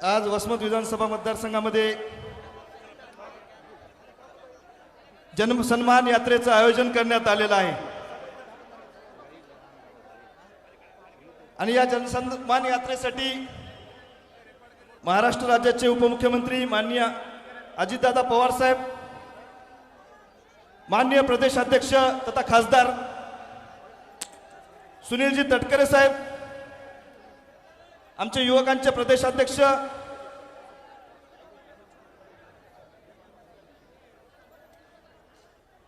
आज वसमत विधानसभा मतदारसंघामध्ये जनसन्मान यात्रेचं आयोजन करण्यात आलेलं आहे आणि या जनसन्मान यात्रेसाठी महाराष्ट्र राज्याचे उपमुख्यमंत्री माननीय अजितदादा पवार साहेब, माननीय प्रदेशाध्यक्ष तथा खासदार सुनीलजी तटकरे साहेब, आमचे युवकांचे प्रदेशाध्यक्ष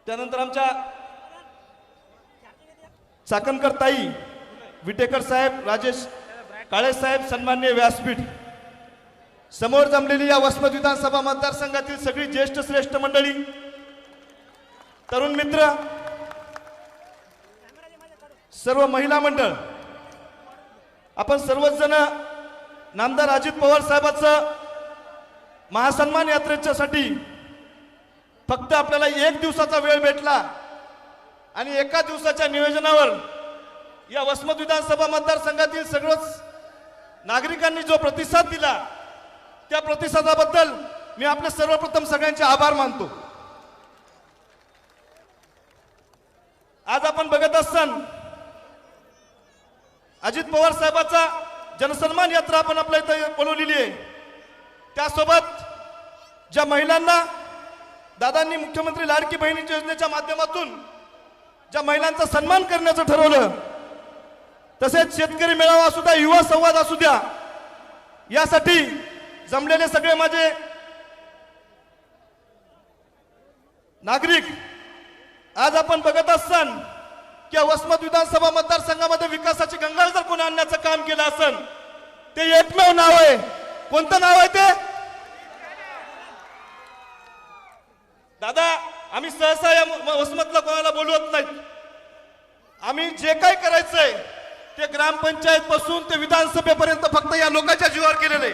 त्यानंतर आमच्या चाकणकर ताई, विटेकर साहेब, राजेश काळे साहेब, सन्माननीय व्यासपीठ, समोर जमलेली या वसमत विधानसभा मतदारसंघातील सगळी ज्येष्ठ श्रेष्ठ मंडळी, तरुण मित्र, सर्व महिला मंडळ, आपण सर्वच जण नामदार अजित पवार साहेबांचं महासन्मान यात्रेच्यासाठी फक्त आपल्याला एक दिवसाचा वेळ भेटला आणि एका दिवसाच्या नियोजनावर या वसमत विधानसभा मतदारसंघातील सर्वच नागरिकांनी जो प्रतिसाद दिला त्या प्रतिसादाबद्दल मी आपले सर्वप्रथम सगळ्यांचे आभार मानतो। आज आपण बघत असताना अजित पवार साहेबांचा जनसन्मान यात्रा आपण आपल्या इथे बोलवलेली आहे। त्यासोबत ज्या महिलांना दादांनी मुख्यमंत्री लाडकी बहिणी योजनेच्या माध्यमातून ज्या महिलांचा सन्मान करण्याचं ठरवलं, तसेच शेतकरी मेळावा असू द्या, युवा संवाद असू द्या, यासाठी जमलेले सगळे माझे नागरिक, आज आपण बघत असताना की वसमत विधानसभा मतदारसंघामध्ये विकासाची गंगा जर कोणी आणण्याचं काम केलं असेल ते एकमेव नाव आहे। कोणतं नाव आहे ते? दादा, आम्ही सहसा या वसमतला कोणाला बोलवत नाही। आम्ही जे काही करायचंय ते ग्रामपंचायत पासून ते विधानसभेपर्यंत फक्त या लोकांच्या जीवावर केलेलं आहे।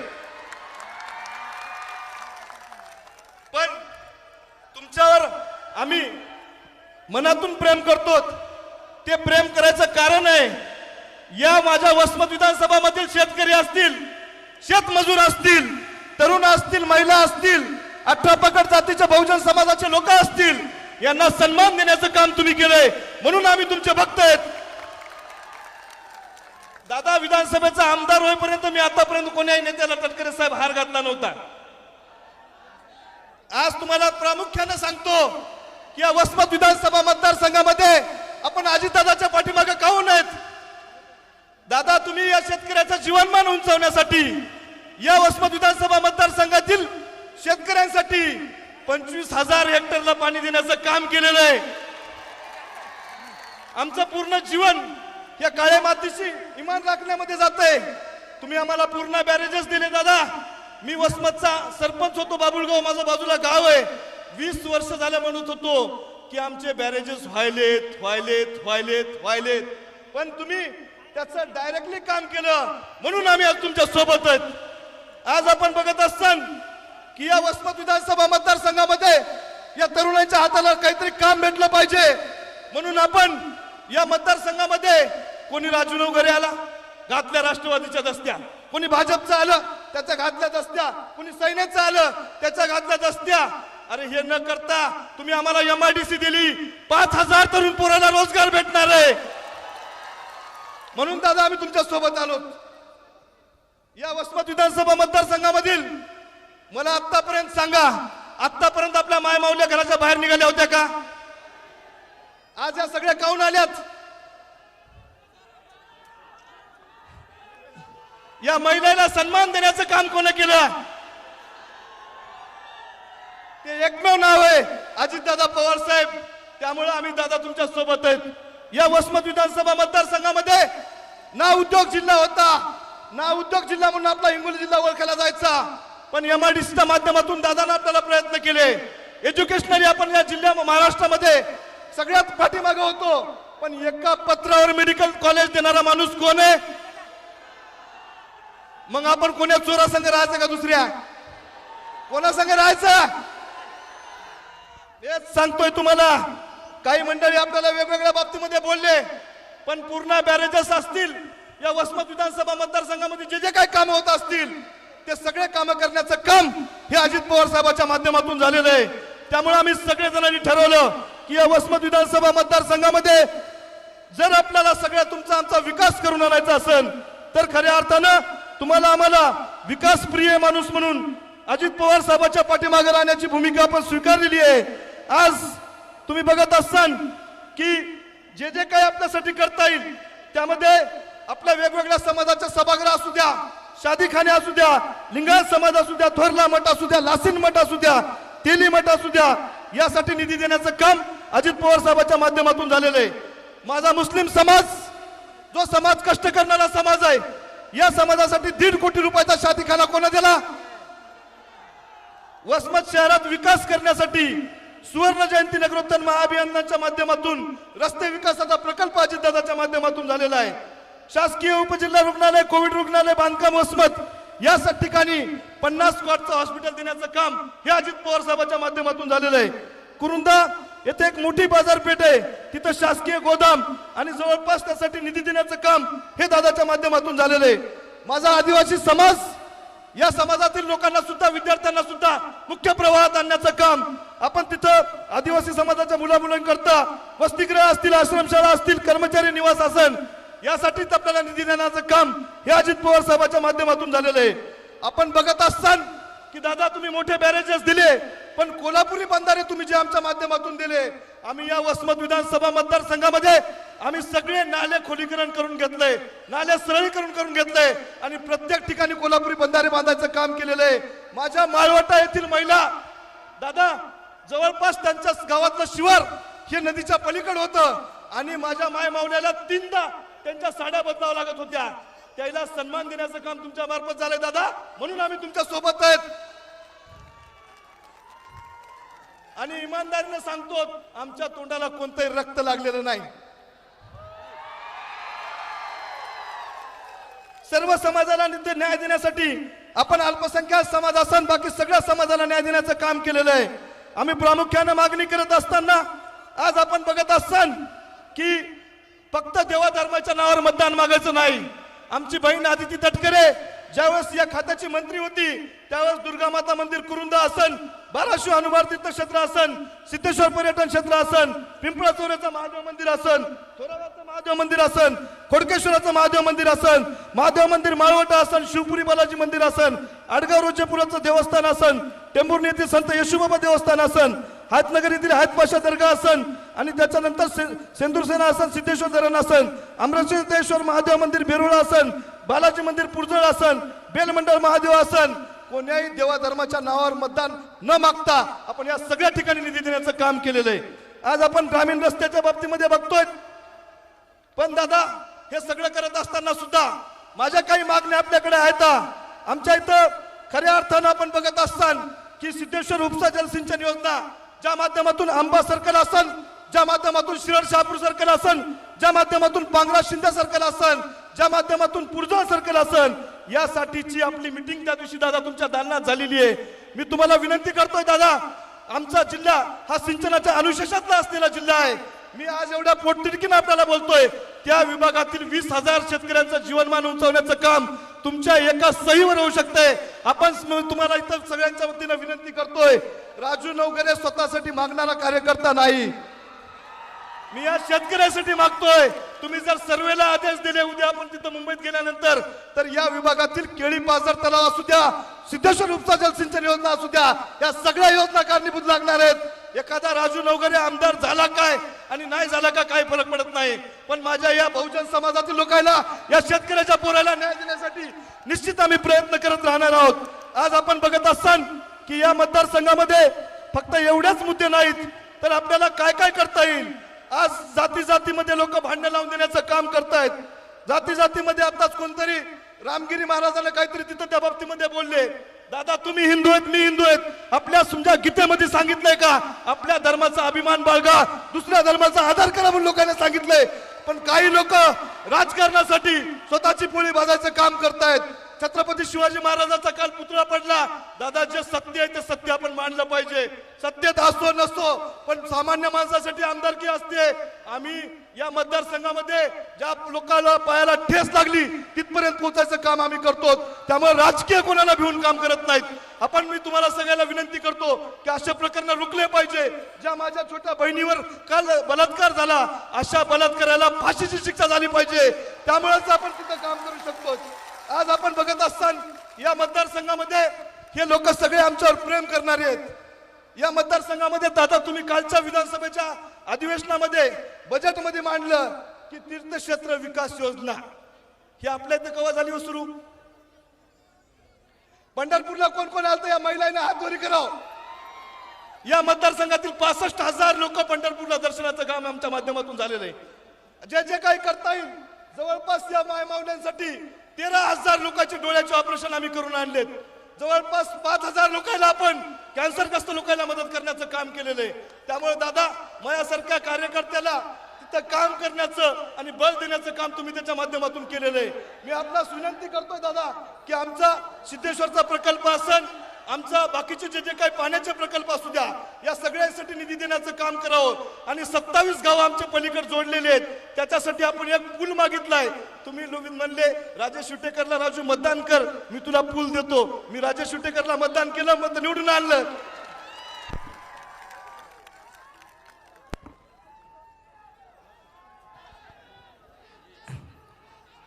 पण तुमच्यावर आम्ही मनातून प्रेम करतो। ते प्रेम करायचं कारण आहे, या माझ्या वसमत विधानसभा मधील शेतकरी असतील, शेतमजूर असतील, तरुण असतील, महिला असतील, 18 पगड जातीच्या बहुजन समाजाचे लोक असतील, यांना सन्मान देण्याचं काम तुम्ही केलंय, म्हणून आम्ही तुमचे भक्त आहेत। दादा, विधानसभेचा आमदार होईपर्यंत मी आतापर्यंत कोण्याही नेत्याला तटकरे साहेब हार घातला नव्हता। आज तुम्हाला प्रामुख्याने सांगतो की या वसमत विधानसभा मतदारसंघामध्ये आपण अजितदादाच्या पाठीमागे काहून नाहीत? दादा, तुम्ही या शेतकऱ्याचं जीवनमान उंचावण्यासाठी या वसमत विधानसभा मतदारसंघातील शेतकऱ्यांसाठी 25,000 हेक्टरला पाणी देण्याचं काम केलेलं आहे। आमचं पूर्ण जीवन या काळ्या मातीशी इमान राखण्यामध्ये जातंय। तुम्ही आम्हाला पूर्ण बॅरेजेस दिले दादा। मी वसमतचा सरपंच होतो, बाबुळगाव माझं बाजूला गाव आहे। 20 वर्ष झाले म्हणत होतो की आमचे बॅरेजेस व्हायलेत, पण तुम्ही त्याचं डायरेक्टली काम केलं, म्हणून आम्ही आज तुमच्या सोबत आहेत। आज आपण बघत असताना की या वसमत विधानसभा मतदारसंघामध्ये या तरुणांच्या हाताला काहीतरी काम भेटलं पाहिजे, म्हणून आपण या मतदारसंघामध्ये कोणी राजू वगैरे आला, घातल्या राष्ट्रवादीच्या दस्त्या, कोणी भाजपचं आलं त्याच्या घातल्या दस्त्या, कोणी सैन्याचं आलं त्याच्या घातल्या दस्त्या। अरे, हे न करता तुम्ही आम्हाला MIDC दिली, 5,000 तरुण पोरांना रोजगार भेटणार आहे, म्हणून दादा आम्ही तुमच्या सोबत आलो। या वसमत विधानसभा मतदारसंघामधील मला आतापर्यंत सांगा, आतापर्यंत आपल्या मायमाऊल्या घराच्या बाहेर निघाल्या होत्या का? आज या सगळ्या काहून आल्यात? या महिलेला सन्मान देण्याचं काम कोणी केलं? ते एकमेव नाव आहे अजितदादा पवार साहेब। त्यामुळे आम्ही दादा तुमच्या सोबत आहेत। या वसमत विधानसभा मतदारसंघामध्ये ना उद्योग जिल्हा होता, ना उद्योग जिल्हा म्हणून आपला हिंगोली जिल्हा ओळखला जायचा, पण MIDCच्या माध्यमातून दादाने आपल्याला प्रयत्न केले। एज्युकेशनली आपण या जिल्ह्या महाराष्ट्रामध्ये सगळ्यात पाठीमागे होतो, पण एका पत्रावर मेडिकल कॉलेज देणारा माणूस कोण आहे? मग आपण कोण्या चोरा संघ राहायचं का? दुसऱ्या कोणा संघ राहायचं? हेच सांगतोय तुम्हाला। काही मंडळी आपल्याला वेगवेगळ्या बाबतीमध्ये बोलले, पण पूर्ण बॅरेजेस असतील या वसमत विधानसभा मतदारसंघामध्ये जे जे काही काम होत असतील ते सगळे काम करण्याचं काम हे अजित पवार साहेबांच्या माध्यमातून झालेलं आहे. त्यामुळे आम्ही सगळेजणांनी ठरवलं की या वसमत विधानसभा मतदारसंघामध्ये जर आपल्याला सगळ्या तुमचा आमचा विकास करून आणायचा असेल तर खऱ्या अर्थानं तुम्हाला आम्हाला विकास प्रिय माणूस म्हणून अजित पवार साहेबांच्या पाठीमागे राहण्याची भूमिका आपण स्वीकारलेली आहे. आज तुम्ही बघत असाल की जे जे काही आपल्यासाठी करता येईल त्यामध्ये आपल्या वेगवेगळ्या समाजाच्या सभागृह असू द्या, शादीखाने असू द्या, लिंगायत समाज असू द्या, थोरला मठ असू द्या, लासीन मठ असू द्या, तेली मठ असू द्या, यासाठी निधी देण्याचं काम अजित पवार साहेबांच्या माध्यमातून झालेलं आहे. माझा मुस्लिम समाज जो समाज कष्ट करणारा समाज आहे या समाजासाठी 1.5 कोटी रुपयाचा शादीखाना कोणा दिला? वसमत शहरात विकास करण्यासाठी सुवर्ण जयंती नगरोत्थान महाअभियानाच्या माध्यमातून रस्ते विकासाचा प्रकल्प अजितदादाच्या माध्यमातून झालेला आहे. शासकीय उपजिल्हा रुग्णालय, कोविड रुग्णालय बांधकाम वसमत या ठिकाणी 50 कोटीचं हॉस्पिटल देण्याचं काम हे अजित पवार साहेबांच्या माध्यमातून झालेलं आहे. कुरुंदा येथे एक मोठी बाजारपेठ आहे, तिथं शासकीय गोदाम आणि जवळपास त्यासाठी निधी देण्याचं काम हे दादाच्या माध्यमातून झालेलं आहे. माझा आदिवासी समाज या समाजातील लोकांना सुद्धा, विद्यार्थ्यांना सुद्धा मुख्य प्रवाहात आणण्याचं काम आपण तिथं आदिवासी समाजाच्या मुलामुलांकरता वसतिगृह असतील, आश्रमशाळा असतील, कर्मचारी निवास असेल यासाठीच आपल्याला निधी देण्याचं काम हे अजित पवार साहेबांच्या माध्यमातून झालेलं आहे. आपण बघत असाल की दादा तुम्ही मोठे बॅरेजेस दिले, पण कोल्हापुरी बंधारे तुम्ही जे आमच्या माध्यमातून दिले, आम्ही या वसमत विधानसभा मतदारसंघामध्ये आम्ही सगळे नाले खोलीकरण करून घेतलंय, नाले सरळीकरण करून घेतलंय आणि प्रत्येक ठिकाणी कोल्हापुरी बंधारे बांधायचं काम केलेलं आहे. माझ्या माळवटा येथील महिला दादा जवळपास त्यांच्या गावातलं शिवार हे नदीच्या पलीकडे होतं आणि माझ्या माय मावल्याला 3दा त्यांच्या साड्या बदलाव्या लागत होत्या. त्याला सन्मान देण्याचं काम तुमच्या मार्फत झालंय दादा, म्हणून आम्ही तुमच्या सोबत आहेत. आणि इमानदारीने सांगतो आमच्या तोंडाला कोणतंही रक्त लागलेलं नाही. सर्व समाजाला न्याय देण्यासाठी आपण अल्पसंख्याक समाज असन बाकी सगळ्या समाजाला न्याय देण्याचं काम केलेलं आहे. आम्ही प्रामुख्याने मागणी करत असताना आज आपण बघत असाल की फक्त देवा धर्माच्या नावावर मतदान मागायचं नाही. आमची बहीण आदिती तटकरे ज्यावेळेस या खात्याची मंत्री होती त्यावेळेस दुर्गा माता मंदिर कुरुंदा असन, बाराशिव हनुमान तीर्थक्षेत्र असन, सिद्धेश्वर पर्यटन क्षेत्र असन, पिंपळा चौऱ्याचं महादेव मंदिर असन, थोराबादचं महादेव मंदिर असन, खोडकेश्वराचं महादेव मंदिर असन, महादेव मंदिर माळवटा असन, शिवपुरी बालाजी मंदिर असन, आडगाव रोजेपुराचं देवस्थान असन, टेंभुर्णी येथील संत येशूबाबा देवस्थान असन, हातनगर येथील हातपाशा दर्गा असन आणि त्याच्यानंतर सेंदूरसेना असन, सिद्धेश्वर धरण असन, अमृतेश्वर महादेव मंदिर बेरुळा असन, बालाजी मंदिर पुरजळ असन, बेलमंडळ महादेव असन, कोण्याही देवा धर्माच्या नावावर मतदान न मागता आपण या सगळ्या ठिकाणी निधी देण्याचं काम केलेलं आहे. आज आपण ग्रामीण रस्त्याच्या बाबतीमध्ये बघतोय, पण दादा हे सगळं करत असताना सुद्धा माझ्या काही मागण्या आपल्याकडे आहेत. आमच्या इथं खऱ्या अर्थानं आपण बघत असताल की सिद्धेश्वर उपसा जलसिंचन योजना ज्या माध्यमातून आंबा सर्कल असन, ज्या माध्यमातून शिरड शहापूर सर्कल असन, ज्या माध्यमातून पांगरा शिंदे सर्कल असन, ज्या माध्यमातून पुरजळ सर्कल असन, यासाठीची आपली मीटिंग त्या दिवशी दादा तुमच्या दालनात झालेली आहे. मी तुम्हाला विनंती करतोय दादा, आमचा जिल्हा हा सिंचनाच्या अनुशेषातला असलेला जिल्हा आहे. मी आज एवढ्या पोटतिडकीने आपल्याला बोलतोय, त्या विभागातील 20,000 शेतकऱ्यांचं जीवनमान उंचावण्याचं काम तुमच्या एका सहीवर होऊ शकते. आपण तुम्हाला इतर सगळ्यांच्या वतीने विनंती करतोय, राजू नवघरे स्वतःसाठी मागणारा कार्यकर्ता नाही, मी या शेतकऱ्यासाठी मागतोय. तुम्ही जर सर्वेला आदेश दिले उद्या आपण तिथं मुंबईत गेल्यानंतर तर या विभागातील केळी पाझर तलाव असू द्या, सिद्धेश्वर उपसा जलसिंचन योजना असू द्या, या सगळ्या योजना कारणीभूत लागणार आहेत. एखादा राजू नवघरे आमदार झाला काय आणि नाही झाला का काही फरक पडत नाही, पण माझ्या या बहुजन समाजातील लोकांना, या शेतकऱ्याच्या पोराला न्याय देण्यासाठी निश्चित आम्ही प्रयत्न करत राहणार आहोत. आज आपण बघत असाल की या मतदारसंघामध्ये फक्त एवढेच मुद्दे नाहीत तर आपल्याला काय काय करता येईल. आज जाती जातीमध्ये लोक भांडण लावून देण्याचं काम करतायत. जाती जातीमध्ये आताच कोणतरी रामगिरी महाराजांना काहीतरी तिथं त्या बाबतीमध्ये बोलले, दादा तुम्ही हिंदू आहेत मी हिंदू आहेत, आपल्या तुमच्या गीतेमध्ये सांगितलंय का आपल्या धर्माचा अभिमान बाळगा, दुसऱ्या धर्माचा आदर करा म्हणून लोकांना सांगितलंय. पण काही लोक राजकारणासाठी स्वतःची पोळी भाजायचं काम करतायत. छत्रपती शिवाजी महाराजांचा काल पुतळा पडला. दादा, जे सत्य आहे ते सत्य आपण मानलं पाहिजे. सत्तेत असतो नसतो, पण सामान्य माणसासाठी आमदारकी असते. आम्ही या मतदारसंघामध्ये ज्या लोकांना पायाला ठेस लागली तिथपर्यंत पोहोचायचं काम आम्ही करतो. त्यामुळे राजकीय कोणाला भिवून काम करत नाहीत. मी तुम्हाला सगळ्याला विनंती करतो की अशा प्रकरण रोखले पाहिजे. ज्या माझ्या छोट्या बहिणीवर काल बलात्कार झाला, अशा बलात्काराला फाशीची शिक्षा झाली पाहिजे. त्यामुळेच आपण तिथं काम करू शकतो. आज आपण बघत असताना या मतदारसंघामध्ये हे लोक सगळे आमच्यावर प्रेम करणारे आहेत. या मतदारसंघामध्ये दादा, तुम्ही कालच्या विधानसभेच्या अधिवेशनामध्ये बजेटमध्ये मांडलं की तीर्थक्षेत्र विकास योजना ही आपल्या इथे केव्हा झाली हो सुरू? पंढरपूरला कोण कोण आलं या महिलांना हात जोरी करावं. या मतदारसंघातील 65,000 लोक पंढरपूरला दर्शनाचं काम आमच्या माध्यमातून झालेलं आहे. जे जे काही करता येईल जवळपास या मायमावल्यांसाठी 13,000 लोकांचे डोळ्याचे ऑपरेशन आम्ही करून आणलेत. जवळपास 5,000 लोकांना आपण कॅन्सरग्रस्त लोकांना मदत करण्याचं काम केलेलं आहे. त्यामुळे दादा, माझ्यासारख्या कार्यकर्त्याला तिथं काम करण्याचं आणि बळ देण्याचं काम तुम्ही त्याच्या माध्यमातून केलेलं आहे. मी आपल्याला विनंती करतोय दादा की आमचा सिद्धेश्वरचा प्रकल्प असेल, आमचा बाकीचे जे जे काही पाण्याचे प्रकल्प असू द्या, या सगळ्यांसाठी निधी देण्याचं काम करावं. आणि 27 गाव आमच्या पलीकडे जोडलेले आहेत. त्याच्यासाठी आपण एक पूल मागितलाय. तुम्ही म्हणले राजेश विटेकरला राजू मतदान कर, मी तुला पूल देतो. मी राजेश विटेकरला मतदान केलं, मत निवडून आणलं.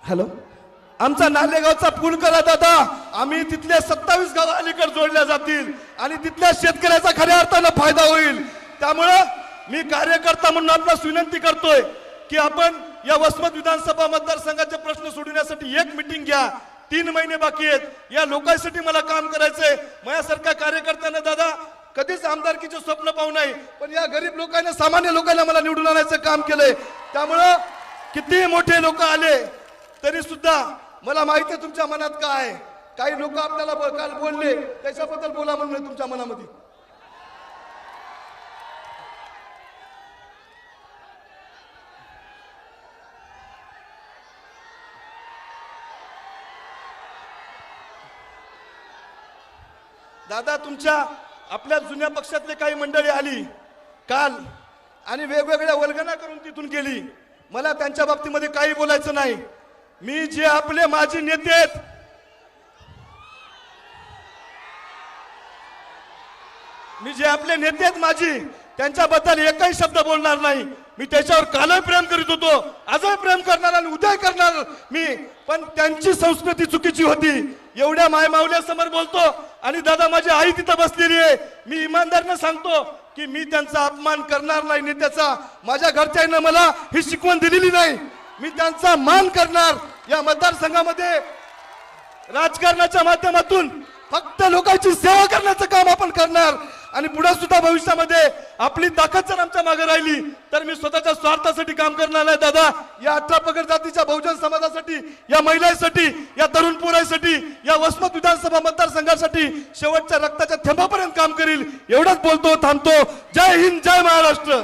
हॅलो, आमचा नालेगावचा पूल करा दादा. आम्ही तिथले 27 गाव अलीकडे जोडल्या जातील आणि तिथल्या शेतकऱ्याचा खऱ्या अर्थानं फायदा होईल. त्यामुळं मी कार्यकर्ता म्हणून आपल्याला विनंती करतोय की आपण या वसमत विधानसभा मतदारसंघाचे प्रश्न सोडवण्यासाठी एक मीटिंग घ्या. 3 महिने बाकी आहेत. या लोकांसाठी मला काम करायचंय. माझ्यासारख्या कार्यकर्त्यांना दादा कधीच आमदारकीचे स्वप्न पाहू नये, पण या गरीब लोकांना, सामान्य लोकांना मला निवडून आणायचं काम केलंय. त्यामुळं किती मोठे लोक आले तरी सुद्धा मला माहिती आहे तुमच्या मनात काय आहे. काही लोक आपल्याला काल बोलले, त्याच्याबद्दल बोला म्हणून तुमच्या मनामध्ये. दादा, तुमच्या आपल्या जुन्या पक्षातले काही मंडळी आली काल आणि वेगवेगळ्या वल्गना करून तिथून गेली. मला त्यांच्या बाबतीमध्ये काही बोलायचं नाही. मी जे आपले माजी नेते आहेत, मी जे आपले नेते आहेत माझी, त्यांच्याबद्दल एकही शब्द बोलणार नाही. मी त्याच्यावर कालही प्रेम करीत होतो, आजही प्रेम करणार आणि उद्या करणार मी. पण त्यांची संस्कृती चुकीची होती. एवढ्या मायमावल्यासमोर बोलतो. आणि दादा, माझी आई तिथं बसलेली आहे. मी इमानदारीने सांगतो की मी त्यांचा अपमान करणार नाही नेत्याचा. माझ्या घरच्यांना मला ही शिकवण दिलेली नाही. मी त्यांचा मान करणार. या मतदारसंघामध्ये राजकारणाच्या माध्यमातून फक्त लोकांची सेवा करण्याचं काम आपण करणार. आणि पुढे सुद्धा भविष्यामध्ये आपली ताकद जर आमच्या मागे राहिली तर मी स्वतःच्या स्वार्थासाठी काम करणार नाही दादा. या 18 पगड जातीच्या बहुजन समाजासाठी, या महिलांसाठी, या तरुण पोरांसाठी, या वसमत विधानसभा मतदारसंघासाठी शेवटच्या रक्ताच्या थेंबापर्यंत काम करील. एवढंच बोलतो, थांबतो. जय हिंद, जय महाराष्ट्र.